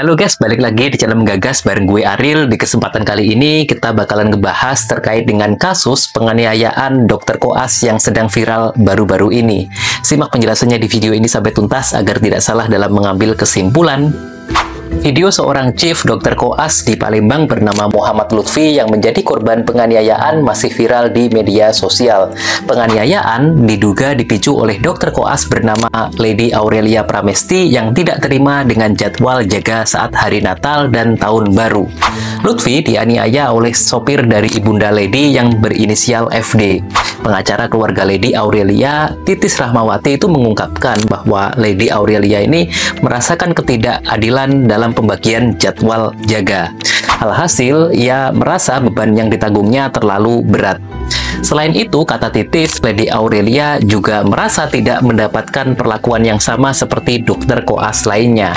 Halo guys, balik lagi di channel Menggagas bareng gue Ariel. Di kesempatan kali ini kita bakalan ngebahas terkait dengan kasus penganiayaan Dr. Koas yang sedang viral baru-baru ini. Simak penjelasannya di video ini sampai tuntas agar tidak salah dalam mengambil kesimpulan. Video seorang Chief Dr. Koas di Palembang bernama Muhammad Lutfi yang menjadi korban penganiayaan masih viral di media sosial. Penganiayaan diduga dipicu oleh Dr. Koas bernama Lady Aurelia Pramesti yang tidak terima dengan jadwal jaga saat hari Natal dan Tahun Baru. Lutfi dianiaya oleh sopir dari ibunda Lady yang berinisial FD. Pengacara keluarga Lady Aurelia, Titis Rahmawati, itu mengungkapkan bahwa Lady Aurelia ini merasakan ketidakadilan dalam pembagian jadwal jaga. Alhasil, ia merasa beban yang ditanggungnya terlalu berat. Selain itu, kata Titis, Lady Aurelia juga merasa tidak mendapatkan perlakuan yang sama seperti dokter koas lainnya.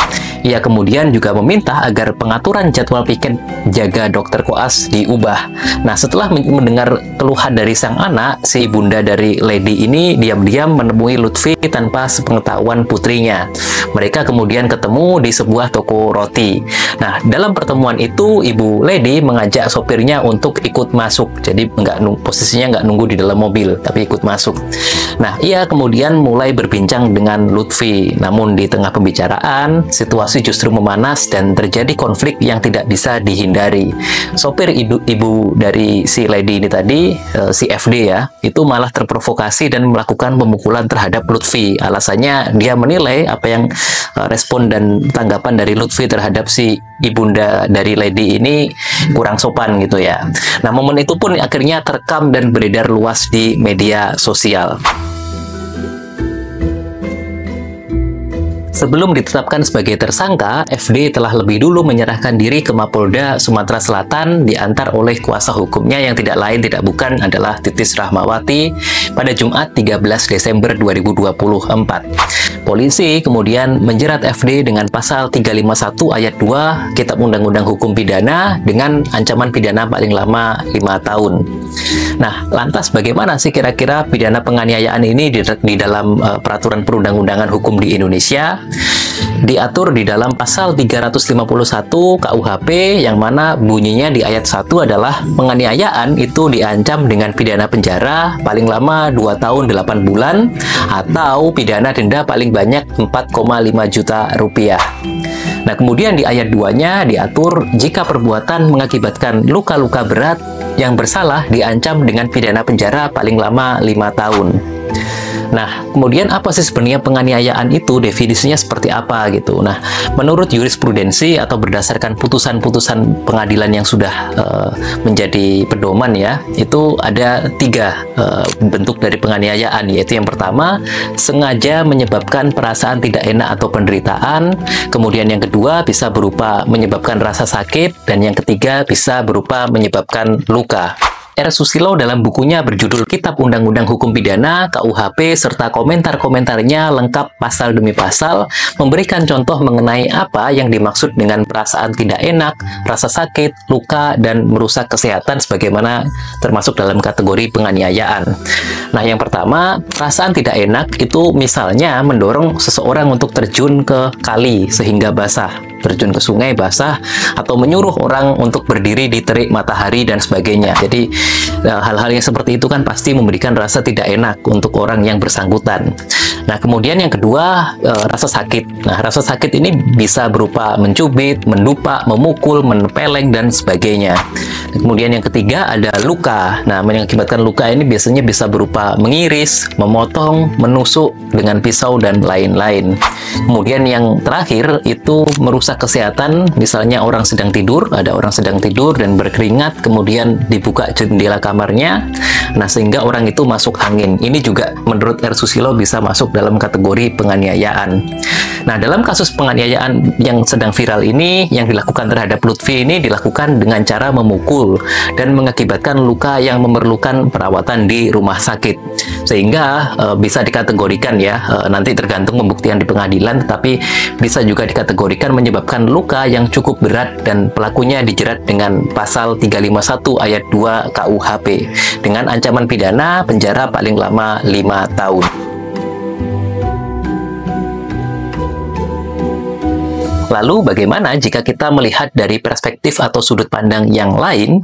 Ia kemudian juga meminta agar pengaturan jadwal piket jaga dokter koas diubah. Nah, setelah mendengar keluhan dari sang anak, si ibunda dari Lady ini diam-diam menemui Lutfi tanpa sepengetahuan putrinya. Mereka kemudian ketemu di sebuah toko roti. Nah, dalam pertemuan itu, Ibu Lady mengajak sopirnya untuk ikut masuk. Jadi, posisinya nggak nunggu di dalam mobil, tapi ikut masuk. Nah, ia kemudian mulai berbincang dengan Lutfi. Namun, di tengah pembicaraan, situasi justru memanas dan terjadi konflik yang tidak bisa dihindari. Sopir ibu dari si Lady ini tadi, si FD ya, itu malah terprovokasi dan melakukan pemukulan terhadap Lutfi. Alasannya dia menilai apa yang respon dan tanggapan dari Lutfi terhadap si ibunda dari Lady ini kurang sopan gitu ya. Nah, momen itu pun akhirnya terekam dan beredar luas di media sosial. Sebelum ditetapkan sebagai tersangka, FD telah lebih dulu menyerahkan diri ke Mapolda Sumatera Selatan diantar oleh kuasa hukumnya yang tidak lain tidak bukan adalah Titis Rahmawati pada Jumat 13 Desember 2024. Polisi kemudian menjerat FD dengan pasal 351 ayat 2 Kitab Undang-Undang Hukum Pidana dengan ancaman pidana paling lama 5 tahun. Nah, lantas bagaimana sih kira-kira pidana penganiayaan ini di dalam peraturan perundang-undangan hukum di Indonesia? Diatur di dalam pasal 351 KUHP yang mana bunyinya di ayat 1 adalah penganiayaan itu diancam dengan pidana penjara paling lama 2 tahun 8 bulan atau pidana denda paling banyak 4,5 juta rupiah. Nah, kemudian di ayat 2-nya diatur jika perbuatan mengakibatkan luka-luka berat yang bersalah diancam dengan pidana penjara paling lama 5 tahun. Nah, kemudian apa sih sebenarnya penganiayaan itu? Definisinya seperti apa gitu? Nah, menurut jurisprudensi atau berdasarkan putusan-putusan pengadilan yang sudah menjadi pedoman ya, itu ada 3 bentuk dari penganiayaan, yaitu yang pertama, sengaja menyebabkan perasaan tidak enak atau penderitaan, kemudian yang kedua bisa berupa menyebabkan rasa sakit, dan yang ketiga bisa berupa menyebabkan luka. R. Susilo dalam bukunya berjudul Kitab Undang-Undang Hukum Pidana KUHP serta komentar-komentarnya lengkap pasal demi pasal memberikan contoh mengenai apa yang dimaksud dengan perasaan tidak enak, rasa sakit, luka, dan merusak kesehatan sebagaimana termasuk dalam kategori penganiayaan. Nah, yang pertama, perasaan tidak enak itu misalnya mendorong seseorang untuk terjun ke kali sehingga basah, terjun ke sungai basah, atau menyuruh orang untuk berdiri di terik matahari dan sebagainya. Jadi hal-hal yang seperti itu kan pasti memberikan rasa tidak enak untuk orang yang bersangkutan. Nah, kemudian yang kedua, rasa sakit. Nah, rasa sakit ini bisa berupa mencubit, mendupak, memukul, menepeleng, dan sebagainya. Kemudian yang ketiga ada luka. Nah, mengakibatkan luka ini biasanya bisa berupa mengiris, memotong, menusuk dengan pisau, dan lain-lain. Kemudian yang terakhir itu merusak kesehatan, misalnya orang sedang tidur, ada orang sedang tidur dan berkeringat, kemudian dibuka jendela kamarnya, nah sehingga orang itu masuk angin. Ini juga menurut R. Susilo bisa masuk dalam kategori penganiayaan. Nah, dalam kasus penganiayaan yang sedang viral ini, yang dilakukan terhadap Lutfi ini dilakukan dengan cara memukul dan mengakibatkan luka yang memerlukan perawatan di rumah sakit. Sehingga bisa dikategorikan ya, nanti tergantung pembuktian di pengadilan, tetapi bisa juga dikategorikan menyebabkan luka yang cukup berat dan pelakunya dijerat dengan pasal 351 ayat 2 KUHP dengan ancaman pidana penjara paling lama 5 tahun. Lalu bagaimana jika kita melihat dari perspektif atau sudut pandang yang lain?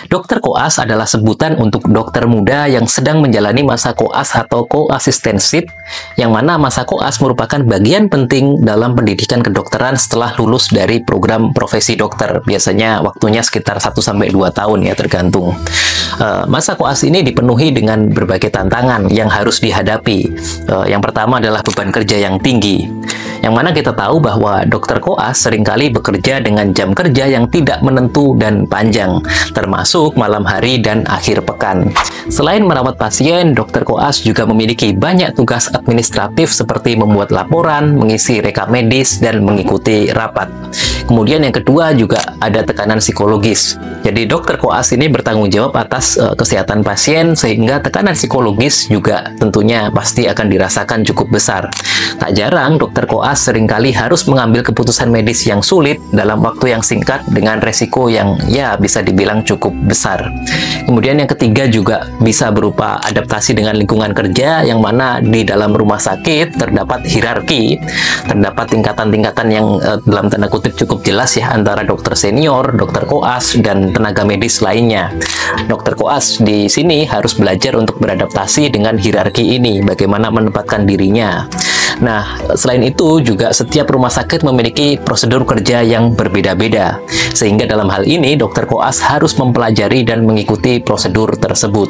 Dokter koas adalah sebutan untuk dokter muda yang sedang menjalani masa koas atau koasistensip, yang mana masa koas merupakan bagian penting dalam pendidikan kedokteran setelah lulus dari program profesi dokter. Biasanya waktunya sekitar 1-2 tahun ya, tergantung. Masa koas ini dipenuhi dengan berbagai tantangan yang harus dihadapi. Yang pertama adalah beban kerja yang tinggi, yang mana kita tahu bahwa dokter koas seringkali bekerja dengan jam kerja yang tidak menentu dan panjang, termasuk malam hari dan akhir pekan. Selain merawat pasien, dokter koas juga memiliki banyak tugas administratif seperti membuat laporan, mengisi rekam medis, dan mengikuti rapat. Kemudian yang kedua juga ada tekanan psikologis. Jadi dokter koas ini bertanggung jawab atas kesehatan pasien, sehingga tekanan psikologis juga tentunya pasti akan dirasakan cukup besar. Tak jarang dokter koas seringkali harus mengambil keputusan medis yang sulit dalam waktu yang singkat dengan resiko yang ya bisa dibilang cukup besar. Kemudian yang ketiga juga bisa berupa adaptasi dengan lingkungan kerja, yang mana di dalam rumah sakit terdapat hierarki, terdapat tingkatan-tingkatan yang dalam tanda kutip cukup jelas ya, antara dokter senior, dokter koas, dan tenaga medis lainnya. Dokter koas di sini harus belajar untuk beradaptasi dengan hierarki ini, bagaimana menempatkan dirinya. Nah, selain itu juga setiap rumah sakit memiliki prosedur kerja yang berbeda-beda, sehingga dalam hal ini dokter koas harus mempelajari dan mengikuti prosedur tersebut.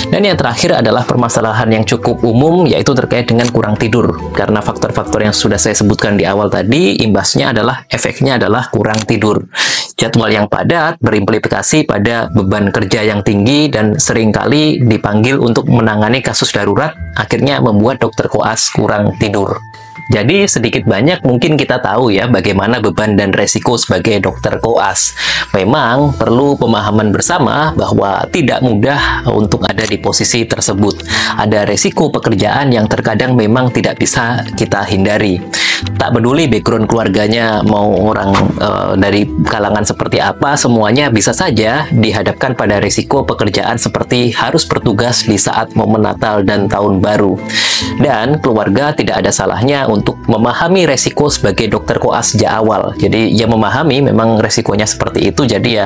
Dan yang terakhir adalah permasalahan yang cukup umum, yaitu terkait dengan kurang tidur. Karena faktor-faktor yang sudah saya sebutkan di awal tadi, imbasnya adalah, efeknya adalah kurang tidur. Jadwal yang padat berimplikasi pada beban kerja yang tinggi dan seringkali dipanggil untuk menangani kasus darurat, akhirnya membuat dokter koas kurang tidur. Jadi sedikit banyak mungkin kita tahu ya bagaimana beban dan resiko sebagai dokter koas. Memang perlu pemahaman bersama bahwa tidak mudah untuk ada di posisi tersebut. Ada resiko pekerjaan yang terkadang memang tidak bisa kita hindari. Tak peduli background keluarganya mau orang dari kalangan seperti apa, semuanya bisa saja dihadapkan pada risiko pekerjaan seperti harus bertugas di saat momen Natal dan Tahun Baru. Dan keluarga tidak ada salahnya untuk memahami resiko sebagai dokter koas sejak awal. Jadi ya memahami memang resikonya seperti itu, jadi ya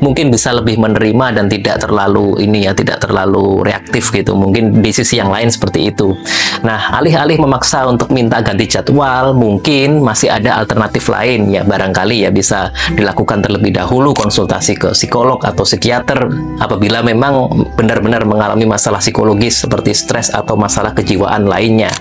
mungkin bisa lebih menerima dan tidak terlalu tidak terlalu reaktif gitu. Mungkin di sisi yang lain seperti itu. Nah, alih-alih memaksa untuk minta ganti jadwal, mungkin masih ada alternatif lain ya, barangkali ya bisa dilakukan terlebih dahulu konsultasi ke psikolog atau psikiater apabila memang benar-benar mengalami masalah psikologis seperti stres atau masalah kejiwaan lainnya.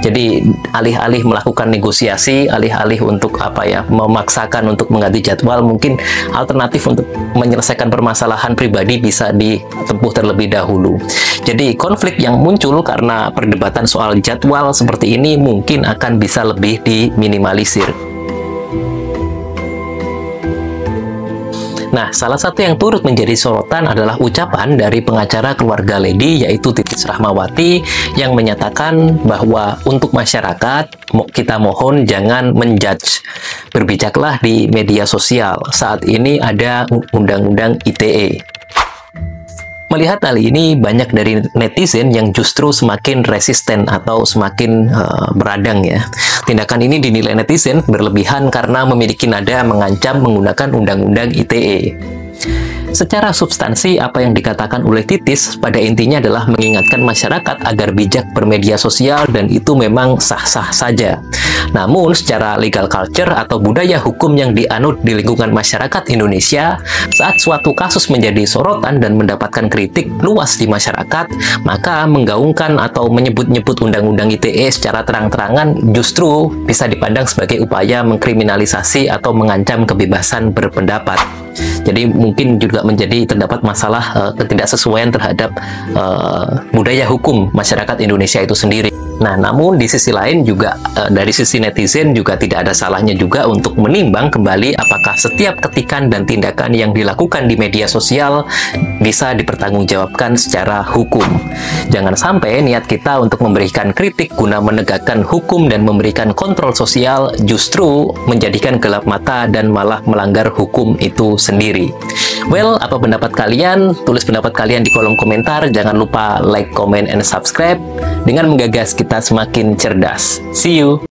Jadi alih-alih melakukan negosiasi, alih-alih untuk memaksakan untuk mengganti jadwal, mungkin alternatif untuk menyelesaikan permasalahan pribadi bisa ditempuh terlebih dahulu. Jadi konflik yang muncul karena perdebatan soal jadwal seperti ini mungkin akan bisa lebih diminimalisir. Nah, salah satu yang turut menjadi sorotan adalah ucapan dari pengacara keluarga Lady, yaitu Titis Rahmawati, yang menyatakan bahwa untuk masyarakat, kita mohon jangan menjudge. Berbijaklah di media sosial. Saat ini ada undang-undang ITE. Melihat hal ini, banyak dari netizen yang justru semakin resisten atau semakin beradang ya. Tindakan ini dinilai netizen berlebihan karena memiliki nada mengancam menggunakan undang-undang ITE. Secara substansi, apa yang dikatakan oleh Titis pada intinya adalah mengingatkan masyarakat agar bijak bermedia sosial, dan itu memang sah-sah saja. Namun, secara legal culture atau budaya hukum yang dianut di lingkungan masyarakat Indonesia, saat suatu kasus menjadi sorotan dan mendapatkan kritik luas di masyarakat, maka menggaungkan atau menyebut-nyebut undang-undang ITE secara terang-terangan justru bisa dipandang sebagai upaya mengkriminalisasi atau mengancam kebebasan berpendapat. Jadi mungkin juga terdapat masalah ketidaksesuaian terhadap budaya hukum masyarakat Indonesia itu sendiri. Nah, namun di sisi lain juga dari sisi netizen juga tidak ada salahnya juga untuk menimbang kembali apakah setiap ketikan dan tindakan yang dilakukan di media sosial bisa dipertanggungjawabkan secara hukum. Jangan sampai niat kita untuk memberikan kritik guna menegakkan hukum dan memberikan kontrol sosial justru menjadikan gelap mata dan malah melanggar hukum itu sendiri. Well, apa pendapat kalian? Tulis pendapat kalian di kolom komentar. Jangan lupa like, comment, and subscribe dengan menggagas kita semakin cerdas. See you!